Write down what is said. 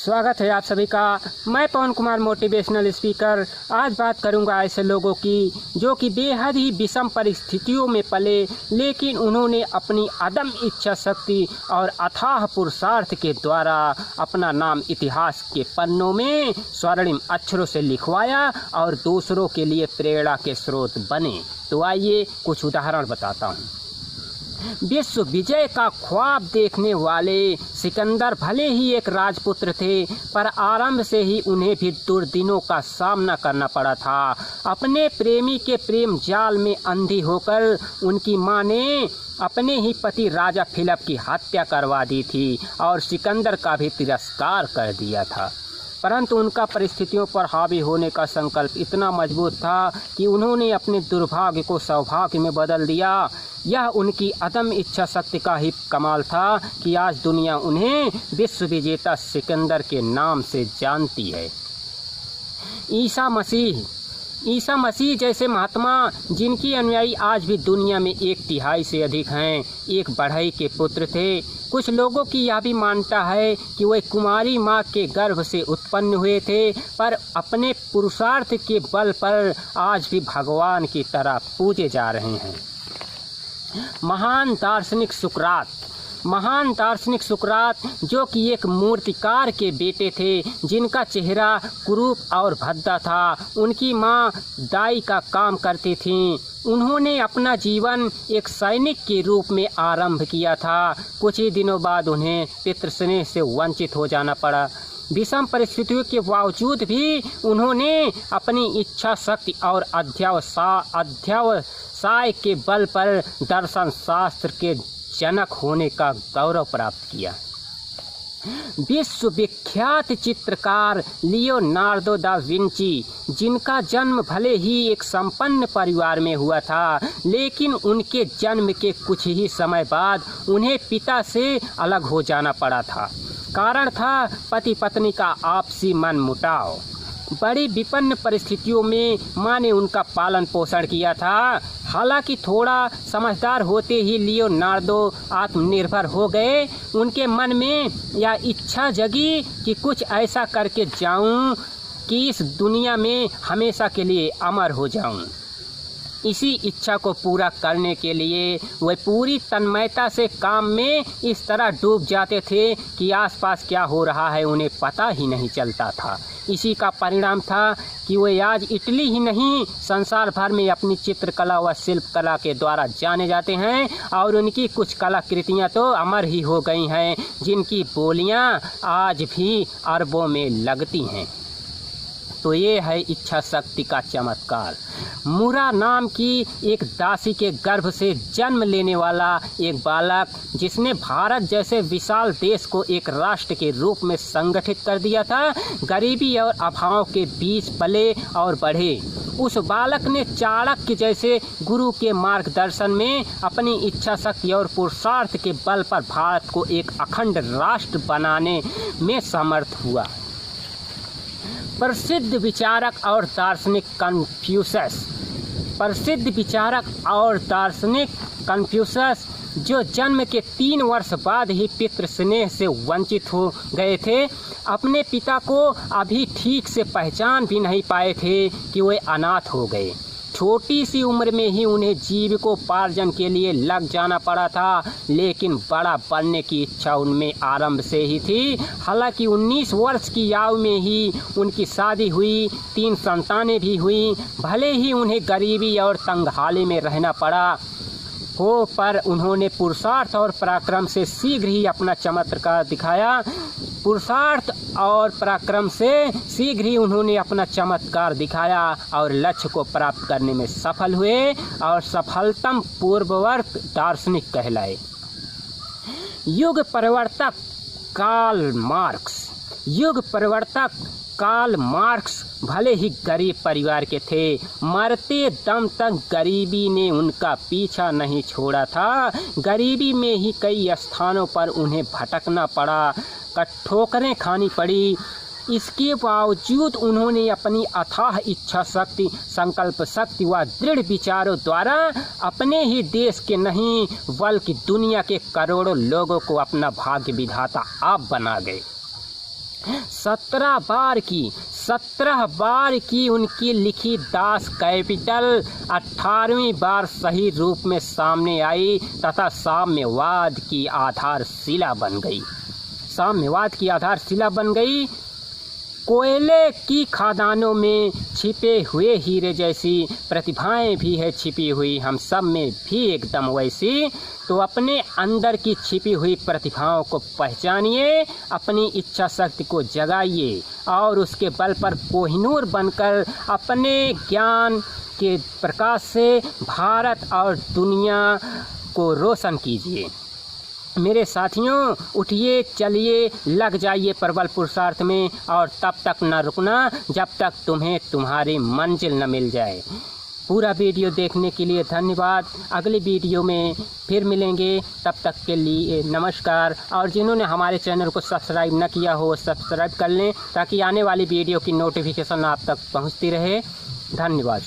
स्वागत है आप सभी का। मैं पवन कुमार मोटिवेशनल स्पीकर। आज बात करूंगा ऐसे लोगों की जो कि बेहद ही विषम परिस्थितियों में पले, लेकिन उन्होंने अपनी अदम्य इच्छा शक्ति और अथाह पुरुषार्थ के द्वारा अपना नाम इतिहास के पन्नों में स्वर्णिम अक्षरों से लिखवाया और दूसरों के लिए प्रेरणा के स्रोत बने। तो आइए कुछ उदाहरण बताता हूँ। विश्व विजय का ख्वाब देखने वाले सिकंदर भले ही एक राजपुत्र थे, पर आरंभ से ही उन्हें भी दुर्दिनों का सामना करना पड़ा था। अपने प्रेमी के प्रेम जाल में अंधी होकर उनकी मां ने अपने ही पति राजा फिलिप की हत्या करवा दी थी और सिकंदर का भी तिरस्कार कर दिया था। परंतु उनका परिस्थितियों पर हावी होने का संकल्प इतना मजबूत था कि उन्होंने अपने दुर्भाग्य को सौभाग्य में बदल दिया। यह उनकी अदम्य इच्छा शक्ति का ही कमाल था कि आज दुनिया उन्हें विश्व विजेता सिकंदर के नाम से जानती है। ईसा मसीह जैसे महात्मा जिनकी अनुयायी आज भी दुनिया में 1/3 से अधिक हैं, एक बढ़ई के पुत्र थे। कुछ लोगों की यह भी मान्यता है कि वे कुमारी माँ के गर्भ से उत्पन्न हुए थे, पर अपने पुरुषार्थ के बल पर आज भी भगवान की तरह पूजे जा रहे हैं। महान दार्शनिक सुकरात जो कि एक मूर्तिकार के बेटे थे, जिनका चेहरा कुरूप और भद्दा था। उनकी माँ दाई का काम करती थीं। उन्होंने अपना जीवन एक सैनिक के रूप में आरंभ किया था। कुछ ही दिनों बाद उन्हें पितृस्नेह से वंचित हो जाना पड़ा। विषम परिस्थितियों के बावजूद भी उन्होंने अपनी इच्छा शक्ति और अध्यवसाय के बल पर दर्शन शास्त्र के जनक होने का गौरव प्राप्त किया। विश्व विख्यात चित्रकार लियोनार्दो दा विंची, जिनका जन्म भले ही एक संपन्न परिवार में हुआ था, लेकिन उनके जन्म के कुछ ही समय बाद उन्हें पिता से अलग हो जाना पड़ा था। कारण था पति पत्नी का आपसी मनमुटाव। बड़ी विपन्न परिस्थितियों में माँ ने उनका पालन पोषण किया था। हालांकि थोड़ा समझदार होते ही लियोनार्दो आत्मनिर्भर हो गए। उनके मन में यह इच्छा जगी कि कुछ ऐसा करके जाऊं कि इस दुनिया में हमेशा के लिए अमर हो जाऊं। इसी इच्छा को पूरा करने के लिए वे पूरी तन्मयता से काम में इस तरह डूब जाते थे कि आसपास क्या हो रहा है उन्हें पता ही नहीं चलता था। इसी का परिणाम था कि वे आज इटली ही नहीं संसार भर में अपनी चित्रकला व शिल्पकला के द्वारा जाने जाते हैं और उनकी कुछ कलाकृतियाँ तो अमर ही हो गई हैं, जिनकी बोलियाँ आज भी अरबों में लगती हैं। तो ये है इच्छा शक्ति का चमत्कार। मुरा नाम की एक दासी के गर्भ से जन्म लेने वाला एक बालक, जिसने भारत जैसे विशाल देश को एक राष्ट्र के रूप में संगठित कर दिया था, गरीबी और अभाव के बीच पले और बढ़े। उस बालक ने चाणक्य जैसे गुरु के मार्गदर्शन में अपनी इच्छा शक्ति और पुरुषार्थ के बल पर भारत को एक अखंड राष्ट्र बनाने में समर्थ हुआ। प्रसिद्ध विचारक और दार्शनिक कन्फ्यूशस, जो जन्म के 3 वर्ष बाद ही पितृस्नेह से वंचित हो गए थे, अपने पिता को अभी ठीक से पहचान भी नहीं पाए थे कि वे अनाथ हो गए। छोटी सी उम्र में ही उन्हें जीविकोपार्जन के लिए लग जाना पड़ा था, लेकिन बड़ा बनने की इच्छा उनमें आरंभ से ही थी। हालांकि 19 वर्ष की आयु में ही उनकी शादी हुई, 3 संतानें भी हुई। भले ही उन्हें गरीबी और तंगहाली में रहना पड़ा हो, पर उन्होंने पुरुषार्थ और पराक्रम से शीघ्र ही अपना चमत्कार दिखाया। उन्होंने अपना चमत्कार दिखाया और लक्ष्य को प्राप्त करने में सफल हुए और सफलतम पूर्ववर्त दार्शनिक कहलाए। युग परिवर्तक कार्ल मार्क्स भले ही गरीब परिवार के थे, मरते दम तक गरीबी ने उनका पीछा नहीं छोड़ा था। गरीबी में ही कई स्थानों पर उन्हें भटकना पड़ा, ठोकरें खानी पड़ी। इसके बावजूद उन्होंने अपनी अथाह इच्छा शक्ति, संकल्प शक्ति व दृढ़ विचारों द्वारा अपने ही देश के नहीं बल्कि दुनिया के करोड़ों लोगों को अपना भाग्य विधाता आप बना गए। 17 बार की उनकी लिखी दास कैपिटल 18वीं बार सही रूप में सामने आई तथा साम्यवाद की आधारशिला बन गई। कोयले की खदानों में छिपे हुए हीरे जैसी प्रतिभाएं भी है छिपी हुई, हम सब में भी एकदम वैसी। तो अपने अंदर की छिपी हुई प्रतिभाओं को पहचानिए, अपनी इच्छा शक्ति को जगाइए और उसके बल पर कोहिनूर बनकर अपने ज्ञान के प्रकाश से भारत और दुनिया को रोशन कीजिए। मेरे साथियों, उठिए, चलिए, लग जाइए प्रबल पुरुषार्थ में और तब तक न रुकना जब तक तुम्हें तुम्हारी मंजिल न मिल जाए। पूरा वीडियो देखने के लिए धन्यवाद। अगले वीडियो में फिर मिलेंगे, तब तक के लिए नमस्कार। और जिन्होंने हमारे चैनल को सब्सक्राइब न किया हो सब्सक्राइब कर लें ताकि आने वाली वीडियो की नोटिफिकेशन आप तक पहुंचती रहे। धन्यवाद।